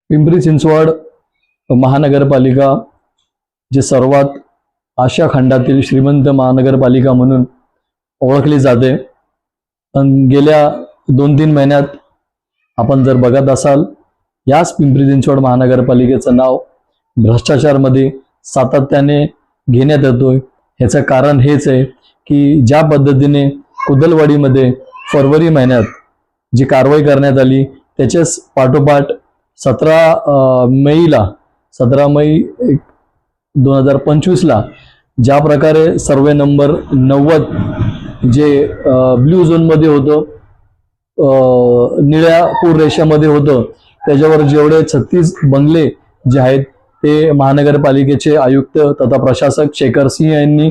पिंपरी चिंचवड महानगरपालिका जे सर्वात आशिया खंडातील श्रीमंत महानगरपालिका म्हणून ओळखली जाते। पण गेल्या 2-3 महिन्यात आपण जर बघत असाल, याच पिंपरी चिंचवड महानगरपालिकेचं नाव भ्रष्टाचारमध्ये सातत्याने घेण्यात येतोय। ह्याचं कारण हेच आहे की ज्या पद्धतीने कुदलवाडीमध्ये फरवरी महिन्यात जी कारवाई करण्यात आली, त्याच्याच पाठोपाठ 17 मे 2025 ला ज्या प्रकारे सर्वे नंबर 90 जे ब्ल्यू झोन मध्ये होतं, निळ्या पूर रेषेमध्ये होतं, त्याच्यावर जेवढे 36 बंगले जे आहेत ते महानगरपालिकेचे आयुक्त तथा प्रशासक शेखर सिंह यांनी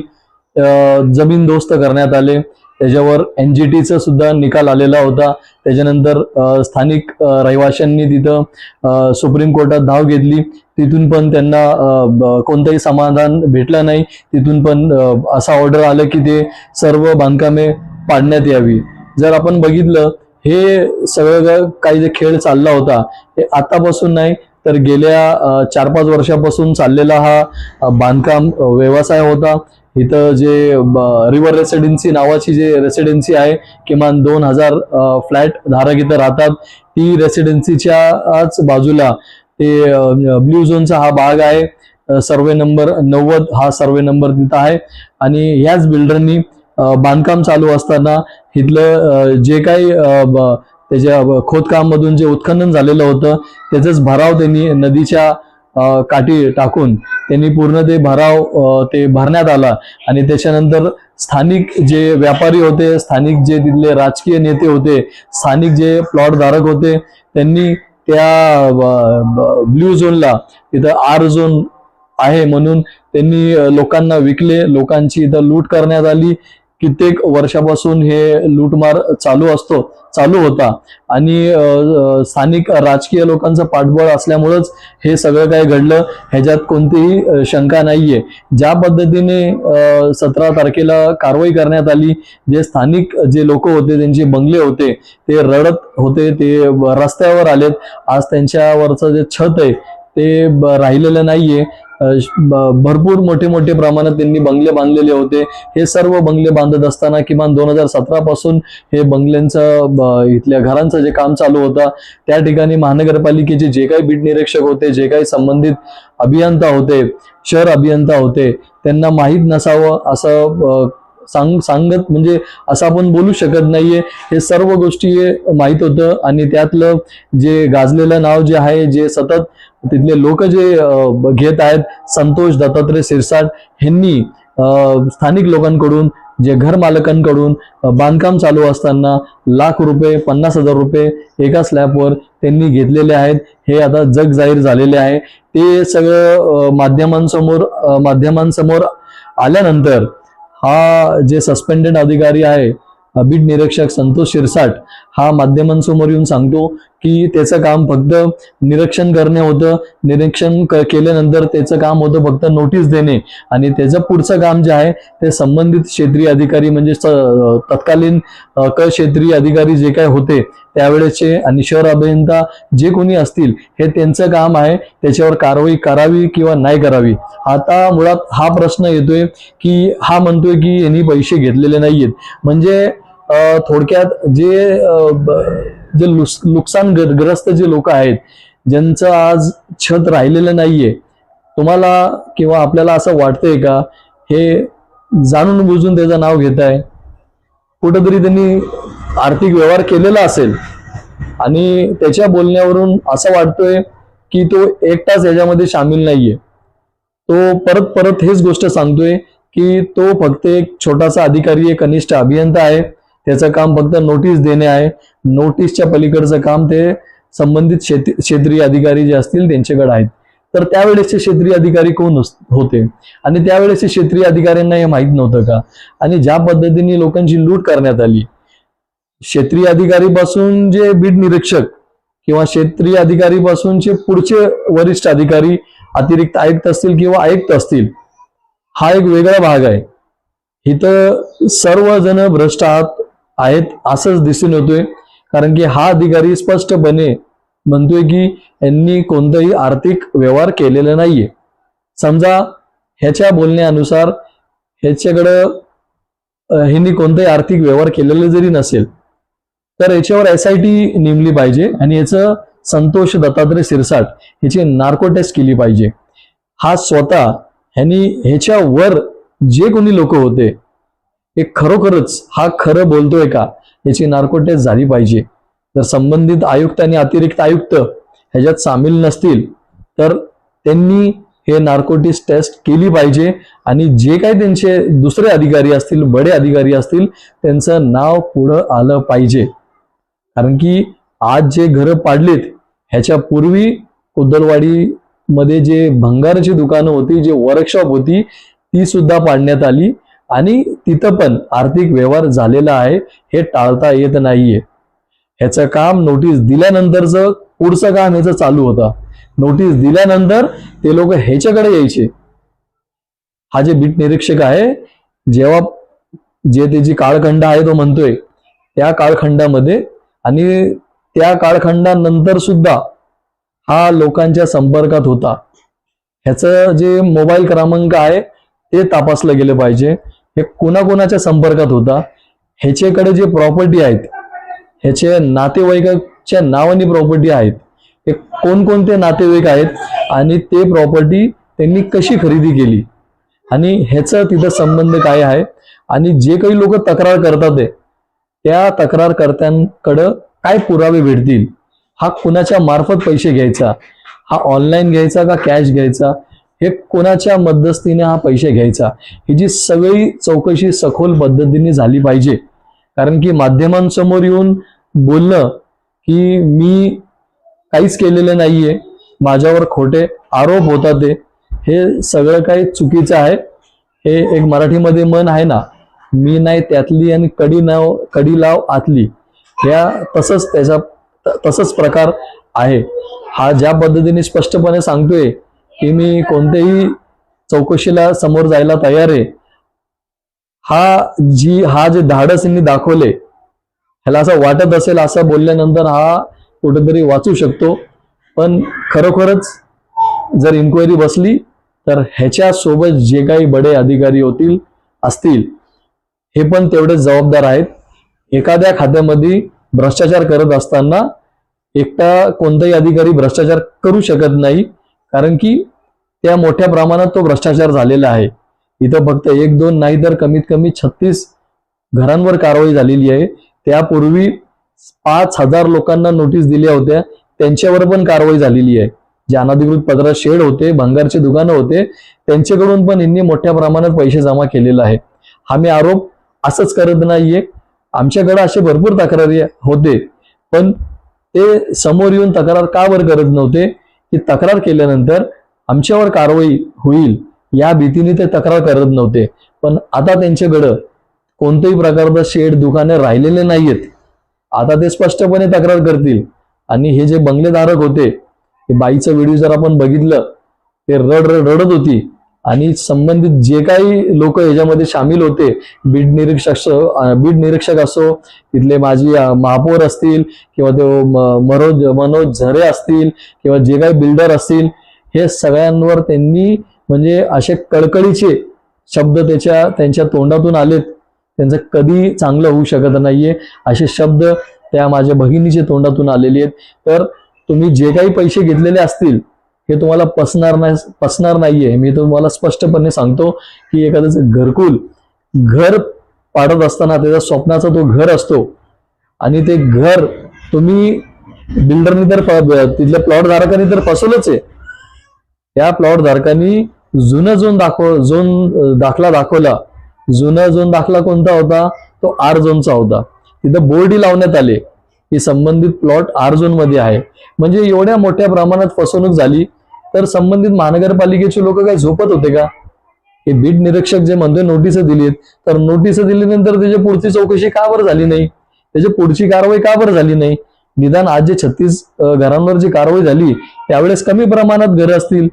जमीनदोस्त करण्यात आले। त्याच्यावर NGTचा सुद्धा निकाल आलेला होता। त्याच्यानंतर स्थानिक रहिवाशांनी तिथं सुप्रीम कोर्टात धाव घेतली, तिथून पण त्यांना कोणतंही समाधान भेटलं नाही। तिथून पण असा ऑर्डर आलं की ते सर्व बांधकामे पाडण्यात यावी। जर आपण बघितलं, हे सगळं काही जे खेळ चालला होता हे आतापासून नाही तर गेल्या 4-5 वर्षापासून चाललेला हा बांधकाम व्यवसाय होता। इथं जे रिव्हर रेसिडेन्सी नावाची जे रेसिडेन्सी आहे, किमान 2000 फ्लॅट धारक इथं राहतात। ती रेसिडेन्सीच्याच बाजूला ते ब्ल्यू झोनचा हा भाग आहे। सर्वे नंबर 90 हा सर्वे नंबर तिथं आहे आणि ह्याच बिल्डरनी बांधकाम चालू असताना इथलं जे काही त्याच्या खोदकाम मधून जे उत्खनन झालेलं होतं त्याचाच भराव त्यांनी नदीच्या काठी टाकून त्यांनी पूर्ण ते भराव ते भरण्यात आला। आणि त्याच्यानंतर स्थानिक जे व्यापारी होते, स्थानिक जे तिथले राजकीय नेते होते, स्थानिक जे प्लॉट धारक होते, त्यांनी त्या ब्ल्यू झोनला तिथं R झोन आहे म्हणून त्यांनी लोकांना विकले। लोकांची इथं लूट करण्यात आली। कित्येक वर्षापासून हे लूटमार चालू होता आणि स्थानिक राजकीय लोकांचं पाठबळ असल्यामुळेच हे सगळं काय घडलं, ह्याच्यात कोणतीही शंका नाहीये। ज्या पद्धतीने 17 तारखेला कारवाई करण्यात आली, जे स्थानिक जे लोक होते, त्यांचे बंगले होते, ते रडत होते, ते रस्त्यावर आलेत। आज त्यांच्यावरचं जे छत आहे ते राहिलेलं नाहीये। भरपूर मोठे प्रमाणात त्यांनी बंगले बांधलेले होते। हे सर्व बंगले बांधत असताना किमान 2017 पासून हे बंगल्यांचं इथल्या घरांचं जे काम चालू होतं, त्या ठिकाणी महानगरपालिकेचे जे काही बीट निरीक्षक होते, जे काही संबंधित अभियंता होते, शहर अभियंता होते, त्यांना माहीत नसावं असं सांगत म्हणजे असं आपण बोलू शकत नाहीये। हे सर्व गोष्टी माहीत होतं आणि त्यातलं जे गाजलेलं नाव जे आहे, जे सतत तिथले लोक जे घेत आहेत, संतोष दत्तात्रय सिरसाट यांनी स्थानिक लोकांकडून, जे घर मालकांकडून बांधकाम चालू असताना लाख रुपये, 50,000 रुपये एका स्लॅबवर त्यांनी घेतलेले आहेत। हे आता जग जाहीर झालेले आहे। ते सगळं माध्यमांसमोर आल्यानंतर हा जे सस्पेंडेड अधिकारी आहे, बीट निरीक्षक संतोष सिरसाट, हा माध्यमांसमोर येऊन सांगतो की त्याचं काम फक्त निरीक्षण करणे होतं। निरीक्षण केल्यानंतर त्याचं काम होतं फक्त नोटीस देणे आणि त्याचं पुढचं काम जे आहे ते संबंधित क्षेत्रीय अधिकारी म्हणजे तत्कालीन क्षेत्रीय अधिकारी जे काय होते त्यावेळेचे आणि शहर अभियंता जे कोणी असतील, हे त्यांचं काम आहे त्याच्यावर कारवाई करावी किंवा नाही करावी। आता मुळात हा प्रश्न येतोय की हा म्हणतोय की यांनी पैसे घेतलेले नाहीयेत। म्हणजे थोडक्यात जे नुकसानग्रस्त जे लोक आहेत, ज्यांचं आज छत राहिलेलं नाहीये, तुम्हाला किंवा आपल्याला असं वाटतंय का हे जाणून बुजून त्याचं नाव घेत आहे? कुठेतरी त्यांनी आर्थिक व्यवहार केलेला असेल आणि त्याच्या बोलण्यावरून असं वाटतोय की तो एकटाच याच्यामध्ये सामील नाहीये। तो परत हेच गोष्ट सांगतोय की तो फक्त एक छोटासा अधिकारी आहे, कनिष्ठ अभियंता आहे। त्याचं काम फक्त नोटीस देणे आहे। नोटीसच्या पलीकडचं काम ते संबंधित क्षेत्रीय अधिकारी जे असतील त्यांच्याकडे आहेत। तर त्यावेळेसचे क्षेत्रीय अधिकारी कोण होते आणि त्यावेळेसचे क्षेत्रीय अधिकाऱ्यांना हे माहीत नव्हतं का? आणि ज्या पद्धतीने लोकांची लूट करण्यात आली, क्षेत्रीय अधिकारी पासून जे बीट निरीक्षक किंवा क्षेत्रीय अधिकारी पासूनचे पुढचे वरिष्ठ अधिकारी, अतिरिक्त आयुक्त असतील किंवा आयुक्त असतील, हा एक वेगळा भाग आहे। इथं सर्वजण भ्रष्ट आहेत असंच दिसून येतोय। कारण की हा अधिकारी स्पष्टपणे म्हणतोय की यांनी कोणताही आर्थिक व्यवहार केलेला नाहीये. समजा ह्याच्या बोलण्यानुसार ह्याच्याकडं ह्यांनी कोणताही आर्थिक व्यवहार केलेले जरी नसेल तर याच्यावर SIT नेमली पाहिजे आणि याचं संतोष दत्तात्रय सिरसाट ह्याची नार्को टेस्ट केली पाहिजे. हा स्वतः ह्यांनी ह्याच्यावर जे कोणी लोक होते हे खरोखरच हा खरं बोलतोय का याची नार्को टेस्ट झाली पाहिजे. जर संबंधित आयुक्त आणि अतिरिक्त आयुक्त ह्याच्यात सामील नसतील तर त्यांनी हे नार्कोटिक्स टेस्ट केली पाहिजे आणि जे काही त्यांचे दुसरे अधिकारी असतील, बडे अधिकारी असतील, त्यांचं नाव पुढं आलं पाहिजे. कारण की आज जे घरं पाडलीत ह्याच्या पूर्वी कुद्दलवाडी मध्ये जे भंगाराची दुकानं होती, जे वर्कशॉप होती, ती सुद्धा पाडण्यात आली आणि तिथं पण आर्थिक व्यवहार झालेला आहे. हे टाळता येत नाहीये. ह्याचं काम नोटीस दिल्यानंतरच पुढचं काम ह्याचं चालू होतं. नोटीस दिल्यानंतर ते लोक ह्याच्याकडे यायचे. हा जे बीट निरीक्षक आहे, जेव्हा जे त्याची काळखंड आहे तो म्हणतोय त्या काळखंडामध्ये आणि त्या काळखंडानंतर सुद्धा हा लोकांच्या संपर्कात होता. ह्याचं जे मोबाईल क्रमांक आहे ते तपासलं गेलं पाहिजे. हे कोणाकोणाच्या संपर्कात होता, ह्याच्याकडे जे प्रॉपर्टी आहेत, ह्याचे नातेवाईकाच्या नावाने प्रॉपर्टी आहेत, हे कोणकोणते नातेवाईक आहेत आणि ते प्रॉपर्टी त्यांनी कशी खरेदी केली आणि ह्याचा तिथं संबंध काय आहे आणि जे काही लोक तक्रार करतात त्या तक्रारकर्त्यांकडं काय पुरावे भेटतील, हा कुणाच्या मार्फत पैसे घ्यायचा, हा ऑनलाईन घ्यायचा का कॅश घ्यायचा, हे कोणाच्या मध्यस्थीने हा पैसे घ्यायचा, ही जी सगळी चौकशी सखोल पद्धतीने झाली पाहिजे. कारण की माध्यमांसमोर येऊन बोलणं की मी काहीच केलेलं नाहीये, माझ्यावर खोटे आरोप होतात, हे सगळं काही चुकीचं आहे. हे एक मराठीमध्ये म्हण आहे ना, मी नाही त्यातली आणि कडी लाव आतली, या तसंच प्रकार आहे. हा ज्या पद्धतीने स्पष्टपणे सांगतोय की मी कोणत्याही चौकशीला समोर जायला तयार आहे, हा जे धाडस यांनी दाखवले, ह्याला असं वाटत असेल असं बोलल्यानंतर हा कुठेतरी वाचू शकतो. पण खरोखरच जर इन्क्वायरी बसली तर ह्याच्या सोबत जे काही बडे अधिकारी असतील हे पण तेवढेच जबाबदार आहेत. एखाद्या खात्यामध्ये भ्रष्टाचार करत असताना एकटा कोणताही अधिकारी भ्रष्टाचार करू शकत नाही, कारण की त्या मोठ्या प्रमाणात तो भ्रष्टाचार झालेला आहे. इथं फक्त 1-2 नाही तर कमीत कमी 36 घरांवर कारवाई झालेली आहे. त्यापूर्वी 5,000 लोकांना नोटीस दिल्या होत्या, त्यांच्यावर पण कारवाई झालेली आहे. जे अनधिकृत पत्रा शेड होते, भंगारचे दुकानं होते, त्यांच्याकडून पण यांनी मोठ्या प्रमाणात पैसे जमा केलेला आहे. हा मी आरोप असंच करत नाहीये. आमच्याकडे असे भरपूर तक्रारी होते, पण ते समोर येऊन तक्रार का बरं करत नव्हते की तक्रार केल्यानंतर आमच्यावर कारवाई होईल या भीतीने ते तक्रार करत नव्हते. पण आता त्यांच्याकडं कोणत्याही प्रकारचं शेड दुकाने राहिलेले नाहीयेत. आता ते स्पष्टपणे तक्रार करतील. आणि हे जे बंगलेधारक होते, ते बाईचं व्हिडिओ जर आपण बघितलं, ते रडत होती आणि संबंधित जे काही लोक याच्यामध्ये सामील होते, बीड निरीक्षक असो, तिथले माजी महापौर असतील किंवा ते मनोज झरे असतील किंवा जे काही बिल्डर असतील, हे सगळ्यांवर त्यांनी म्हणजे असे कळकळीचे शब्द त्यांच्या तोंडातून आलेत. त्यांचं कधी चांगलं होऊ शकत नाहीये असे शब्द त्या माझ्या भगिनीच्या तोंडातून आलेले आहेत. तर तुम्ही जे काही पैसे घेतलेले असतील हे तुम्हाला पसणार नाहीये. मी तुम्हाला स्पष्टपणे सांगतो की एखादं घर पाडत असताना त्याचा स्वप्नाचा तो घर असतो आणि ते घर तुम्ही बिल्डरनी तर तिथल्या प्लॉट धारकांनी तर फसवलंच आहे. त्या प्लॉट धारकांनी जुना दाखला दाखवला. जुना झोन दाखला कोणता होता? तो R झोनचा होता. तिथं बोर्डही लावण्यात आले की संबंधित प्लॉट R झोन मध्ये आहे. म्हणजे एवढ्या मोठ्या प्रमाणात फसवणूक झाली तर संबंधित महानगरपालिकेचे लोक काय झोपत होते का? हे बीड निरीक्षक जे म्हणतोय नोटीस दिलीत, तर नोटीस दिल्यानंतर त्याची पुढची चौकशी का बरं झाली नाही? त्याची पुढची कारवाई का बरं झाली नाही? निदान आज जे 36 घरांवर जी कारवाई झाली त्यावेळेस कमी प्रमाणात घरं असतील,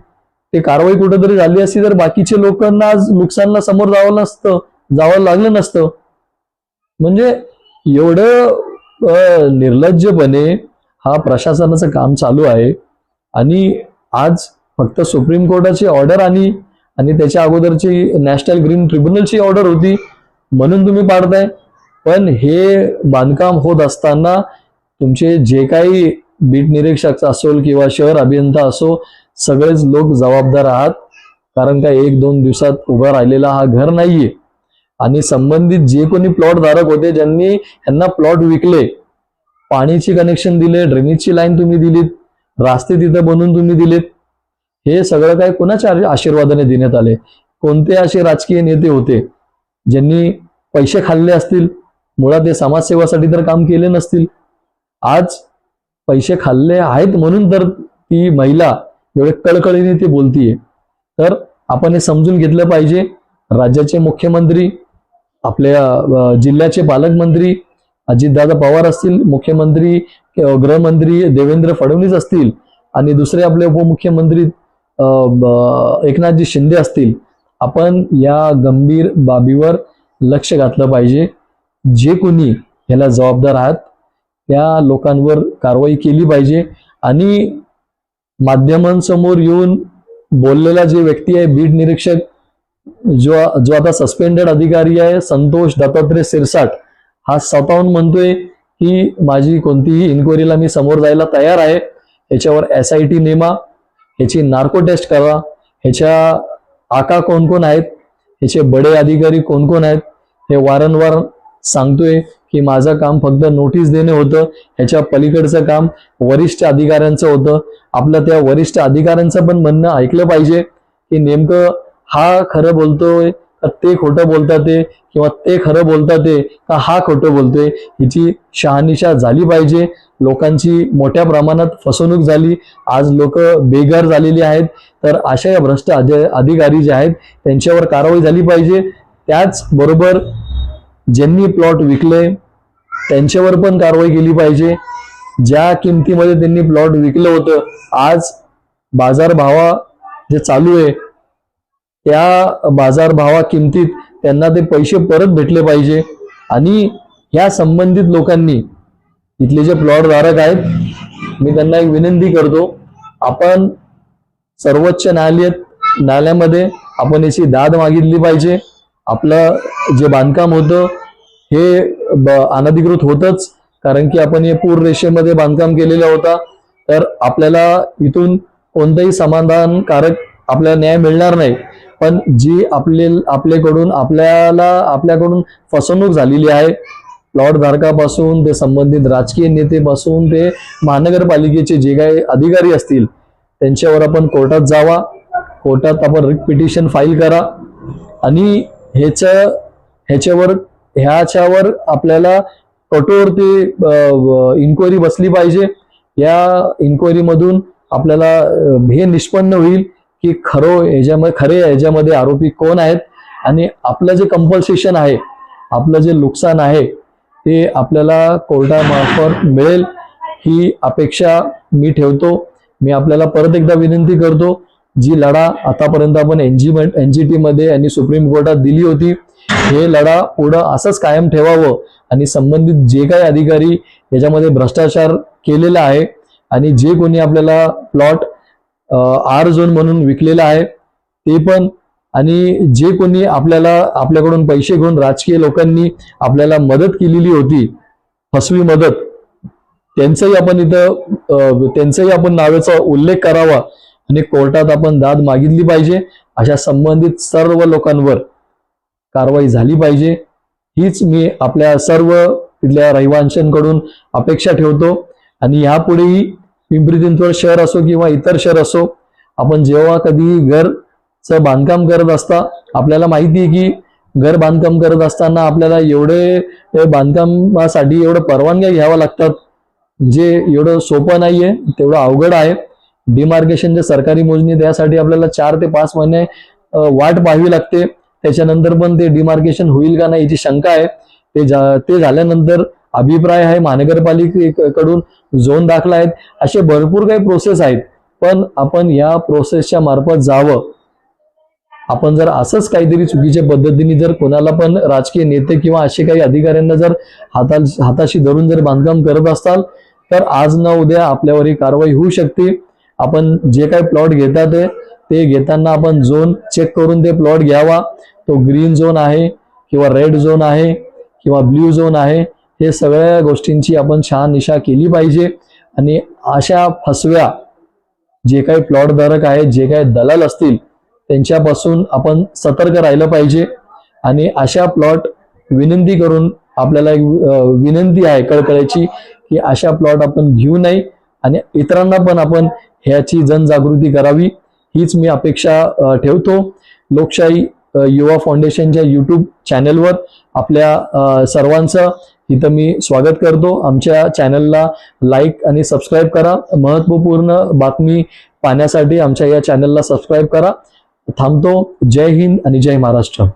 ते कारवाई कुठेतरी झाली असती तर बाकीच्या लोकांना आज नुकसानला समोर जावं लागलं नसतं. म्हणजे एवढं निर्लज्जपणे हा प्रशासनाचं काम चालू आहे. आणि आज फक्त सुप्रीम कोर्टाची ऑर्डर आणि त्याच्या अगोदरची नॅशनल ग्रीन ट्रिब्युनलची ऑर्डर होती म्हणून तुम्ही पाडताय. पण हे बांधकाम होत असताना तुमचे जे काही बीट निरीक्षक असो किंवा शहर अभियंता असो, सगळेच लोक जबाबदार आहात. कारण का 1-2 दिवसात उभा राहिलेला हा घर नाहीये. आणि संबंधित जे कोणी प्लॉट धारक होते, ज्यांनी यांना प्लॉट विकले, पाणीची कनेक्शन दिले, ड्रेनेजची लाईन तुम्ही दिलीत, रास्ते तिथे बनवून तुम्ही दिलेत, हे सगळं काय कोणाच्या आशीर्वादाने देण्यात आले? कोणते असे राजकीय नेते होते ज्यांनी पैसे खाल्ले असतील? मुळात ते समाजसेवासाठी तर काम केले नसतील. आज पैसे खाल्ले आहेत म्हणून तर ती महिला एवढे कळकळीने ती बोलतीये. तर आपण हे समजून घेतलं पाहिजे. राज्याचे मुख्यमंत्री, आपल्या जिल्ह्याचे पालकमंत्री अजितदादा पवार असतील, मुख्यमंत्री गृहमंत्री देवेंद्र फडणवीस असतील, आणि दुसरे आपले उपमुख्यमंत्री एकनाथजी शिंदे असतील, आपण या गंभीर बाबीवर लक्ष घातलं पाहिजे. जे कोणी याला जबाबदार आहेत त्या लोकांवर कारवाई केली पाहिजे. आणि माध्यमांसमोर येऊन बोललेला जे व्यक्ती आहे, बीट निरीक्षक जो आता सस्पेंडेड अधिकारी आहे, संतोष दत्तात्रय सिरसाट, हा स्वतःहून म्हणतोय की माझी कोणतीही इन्क्वायरीला मी समोर जायला तयार आहे. याच्यावर SIT नेमा, ह्याची नार्को टेस्ट करा, ह्याच्या आका कोण कोण आहेत, ह्याचे बडे अधिकारी कोण कोण आहेत, हे वारंवार सांगतोय की माझं काम फक्त नोटीस देणे होतं. ह्याच्या पलीकडचं काम वरिष्ठ अधिकाऱ्यांचं होतं. आपलं त्या वरिष्ठ अधिकाऱ्यांचं पण म्हणणं ऐकलं पाहिजे की नेमकं हा खरं बोलतोय का ते खोटं बोलतात ते, किंवा ते खरं बोलतात ते का हा खोटं बोलतोय, हिची शहानिशा झाली पाहिजे. लोकांची मोठ्या प्रमाणात फसवणूक झाली, आज लोक बेघर झालेली आहेत. तर अशा या भ्रष्ट अधिकारी जे आहेत त्यांच्यावर कारवाई झाली पाहिजे. त्याचबरोबर ज्यांनी प्लॉट विकले त्यांच्यावर पण कारवाई केली पाहिजे. ज्या किमतीमध्ये त्यांनी प्लॉट विकलं होतं, आज बाजारभावा जे चालू आहे त्या बाजारभावा किमतीत त्यांना ते पैसे परत भेटले पाहिजे. आणि या संबंधित लोकांनी, इथले जे प्लॉट धारक आहेत, मी त्यांना एक विनंती करतो, आपण सर्वोच्च न्यायालयामध्ये आपण याची दाद मागितली पाहिजे. आपलं जे बांधकाम होतं हे अनधिकृत होतच, कारण की आपण हे पूर रेषेमध्ये बांधकाम केलेलं होता. तर आपल्याला इथून कोणतंही समाधानकारक आपल्याला न्याय मिळणार नाही. पण जी आपल्याकडून फसवणूक झालेली आहे, प्लॉट धारकापासून ते संबंधित राजकीय नेतेपासून ते महानगरपालिकेचे जे काही अधिकारी असतील त्यांच्यावर आपण कोर्टात जावा. कोर्टात आपण रिट पिटिशन फाईल करा आणि ह्याच्यावर आपल्याला कठोर ते इन्क्वायरी बसली पाहिजे. या इन्क्वायरी मधून आपल्याला हे निष्पन्न होईल की खरे ह्याच्यामध्ये आरोपी कोण आहेत, आणि आपलं जे कंपल्सेशन आहे, आपलं जे नुकसान आहे ते आपल्याला कोर्टामार्फत मिळेल ही अपेक्षा मी ठेवतो. मी आपल्याला परत एकदा विनंती करतो, जी लढा आतापर्यंत आपण NGT मध्ये आणि सुप्रीम कोर्टात दिली होती, हे लढा पुढं असंच कायम ठेवावं. आणि संबंधित जे काही अधिकारी याच्यामध्ये भ्रष्टाचार केलेला आहे आणि जे कोणी आपल्याला प्लॉट R झोन म्हणून विकलेला आहे ते पण, आणि जे कोणी आपल्याकडून पैसे घेऊन राजकीय लोकांनी आपल्याला मदत केलेली होती, फसवी मदत, त्यांचंही आपण नावाचा उल्लेख करावा आणि कोर्टात आपण दाद मागितली पाहिजे. अशा संबंधित सर्व लोकांवर कारवाई झाली पाहिजे, हीच मी आपल्या सर्व तिथल्या रहिवाशांकडून अपेक्षा ठेवतो. आणि यापुढेही पिंपरी चिंचवड शहर असो किंवा इतर शहर असो, आपण जेव्हा कधी घरचं बांधकाम करत असता, आपल्याला माहिती आहे की घर बांधकाम करत असताना आपल्याला एवढे बांधकामासाठी एवढं परवानग्या घ्याव्या लागतात, जे एवढं सोपं नाहीये, तेवढं अवघड आहे. डिमार्केशनच्या सरकारी मोजणी त्यासाठी आपल्याला 4 ते 5 महिने वाट पाहावी लागते. त्याच्यानंतर पण ते डिमार्केशन होईल का नाही याची शंका आहे. ते झाल्यानंतर अभिप्राय आहे महानगरपालिकेकडून, झोन दाखला आहेत, असे भरपूर काही प्रोसेस आहेत. पण आपण या प्रोसेसच्या मार्फत जावं. आपण जर असंच काहीतरी चुकीच्या पद्धतीने जर कोणाला पण राजकीय नेते किंवा असे काही अधिकाऱ्यांना जर हाताशी धरून जर बांधकाम करत असाल तर आज ना उद्या आपल्यावर ही कारवाई होऊ शकते. आपण जे काही प्लॉट घेतात ते घेताना आपण झोन चेक करून ते प्लॉट घ्यावा. तो ग्रीन झोन आहे किंवा रेड झोन आहे किंवा ब्ल्यू झोन आहे, हे सगळ्या गोष्टींची आपण शहानिशा केली पाहिजे. आणि अशा फसव्या जे काही प्लॉट धारक आहेत, जे काही दलाल असतील, त्यांच्यापासून आपण सतर्क राहिलं पाहिजे. आणि अशा प्लॉट विनंती करून आपल्याला एक विनंती आहे कळकळीची की अशा प्लॉट आपण घेऊ नये आणि इतरांना पण आपण ह्याची जनजागृती करावी, हीच मी अपेक्षा ठेवतो. लोकशाही युवा फाउंडेशनच्या YouTube चॅनलवर आपल्या सर्वांचं इथं मी स्वागत करतो. आमच्या चॅनलला लाईक आणि सबस्क्राईब करा. महत्त्वपूर्ण बातमी पाहण्यासाठी आमच्या या चॅनलला सबस्क्राईब करा. थांबतो. जय हिंद आणि जय महाराष्ट्र.